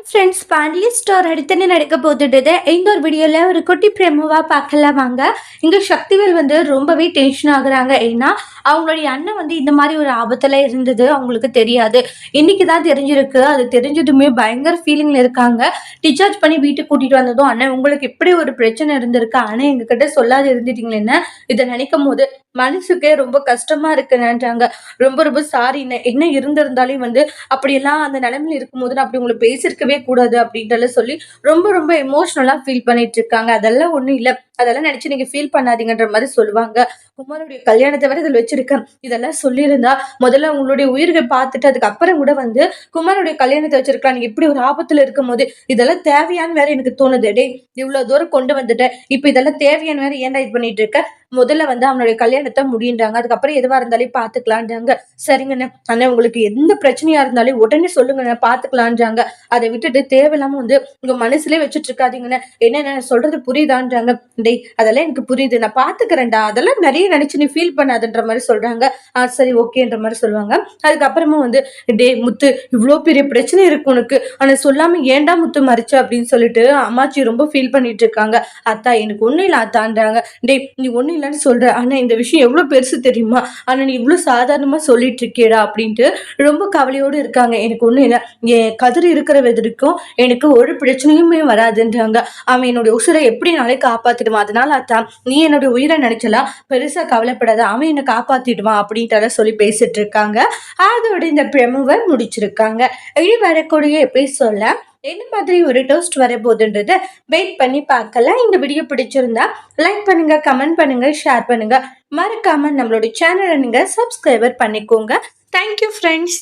Friends Pandya store அடுத்தன்னு நடக்க போட்டுட்டு இந்த ஒரு வீடியோவில் ஒரு குட்டி பிரேமவாக பார்க்கலாம் வாங்க. இங்கே சக்திவேல் வந்து ரொம்பவே டென்ஷன் ஆகுறாங்க. ஏன்னா அவங்களுடைய அண்ணன் வந்து இந்த மாதிரி ஒரு ஆபத்தில் இருந்தது அவங்களுக்கு தெரியாது. இன்னைக்கு தான் தெரிஞ்சிருக்கு. அது தெரிஞ்சதுமே பயங்கர ஃபீலிங்கில் இருக்காங்க. டிஸ்சார்ஜ் பண்ணி வீட்டுக்கு கூட்டிகிட்டு வந்ததும் அண்ணன் உங்களுக்கு இப்படி ஒரு பிரச்சனை இருந்திருக்கு, ஆனால் எங்ககிட்ட சொல்லாது இருந்துட்டீங்களேன்னு இதை நினைக்கும் போது மனசுக்கே ரொம்ப கஷ்டமா இருக்குன்றாங்க. ரொம்ப ரொம்ப சாரி, என்ன இருந்திருந்தாலும் வந்து அப்படியெல்லாம் அந்த நிலைமையில இருக்கும்போது நான் அப்படி உங்களை பேசியிருக்கவே கூடாது அப்படின்ட்டு சொல்லி ரொம்ப ரொம்ப எமோஷனலா ஃபீல் பண்ணிட்டு இருக்காங்க. அதெல்லாம் ஒண்ணும் இல்ல, அதெல்லாம் நினைச்சு நீங்க ஃபீல் பண்ணாதீங்கன்ற மாதிரி சொல்லுவாங்க. குமாருடைய கல்யாணத்தை வரை இதில் வச்சிருக்கேன், இதெல்லாம் சொல்லியிருந்தா முதல்ல உங்களுடைய உயிர்கள் பார்த்துட்டு அதுக்கப்புறம் கூட வந்து குமாருடைய கல்யாணத்தை வச்சிருக்கலாம். நீங்க இப்படி ஒரு ஆபத்துல இருக்கும் போது இதெல்லாம் தேவையான்னு வேற எனக்கு தோணுது. டே, இவ்வளவு தூரம் கொண்டு வந்துட்டேன், இப்ப இதெல்லாம் தேவையான வேற ஏன்டா இது பண்ணிட்டு இருக்க, முதல்ல வந்து அவனுடைய கல்யாணத்தை முடியுன்றாங்க, அதுக்கப்புறம் எதுவா இருந்தாலும் பாத்துக்கலான்றாங்க. சரிங்கண்ணே, அண்ணா உங்களுக்கு எந்த பிரச்சனையா இருந்தாலும் உடனே சொல்லுங்கண்ணே, பாத்துக்கலான்றாங்க. அதை விட்டுட்டு தேவையில்லாம வந்து உங்க மனசுலயே வச்சுட்டு இருக்காதீங்கண்ணே, என்ன சொல்றது புரியுதான்றாங்க. டேய், அதெல்லாம் எனக்கு புரியுது, நான் பாத்துக்கிறேன்டா, அதெல்லாம் நிறைய நினைச்சு நீ ஃபீல் பண்ணாதுன்ற மாதிரி சொல்றாங்க. சரி ஓகேன்ற மாதிரி சொல்லுவாங்க. அதுக்கப்புறமா வந்து டே முத்து, இவ்வளோ பெரிய பிரச்சனை இருக்கு உனக்கு, ஆனா சொல்லாம ஏன்டா முத்து மறைச்ச அப்படின்னு சொல்லிட்டு அம்மாச்சி ரொம்ப ஃபீல் பண்ணிட்டு இருக்காங்க. அத்தா எனக்கு ஒண்ணும் இல்ல அத்தான்றாங்க. டே, நீ ஒண்ணும் இல்லைன்னு சொல்ற, ஆனா இந்த விஷயம் எவ்வளவு பெருசு தெரியுமா, ஆனா நீ இவ்வளவு சாதாரணமா சொல்லிட்டு இருக்கேடா அப்படின்ட்டு ரொம்ப கவலையோடு இருக்காங்க. எனக்கு ஒண்ணும் இல்லை, என் கதிர் இருக்கிற வரைக்கும் எனக்கு ஒரு பிரச்சனையுமே வராதுன்றாங்க. அவன் என்னுடைய உசுரை எப்படி நாளே காப்பாத்திடுவான், அதனால அத்தான் நீ என்னுடைய உயிரை நினைச்சலாம் பெருசா கவலைப்படாத, அவன் என்னை காப்பாத்திடுவான் அப்படின்ட்டு சொல்லி பேசிட்டு இருக்காங்க. அதோட இந்த பிரமுவை முடிச்சிருக்காங்க. இனி வரக்கூடிய எபிசோட்ல என்ன மாதிரி ஒரு டோஸ்ட் வர போகுதுன்றத வெயிட் பண்ணி பார்க்கலாம். இந்த வீடியோ பிடிச்சிருந்தா லைக் பண்ணுங்க, கமெண்ட் பண்ணுங்க, ஷேர் பண்ணுங்க. மறக்காம நம்மளோட சேனலை நீங்க சப்ஸ்கிரைபர் பண்ணிக்கோங்க. Thank you friends.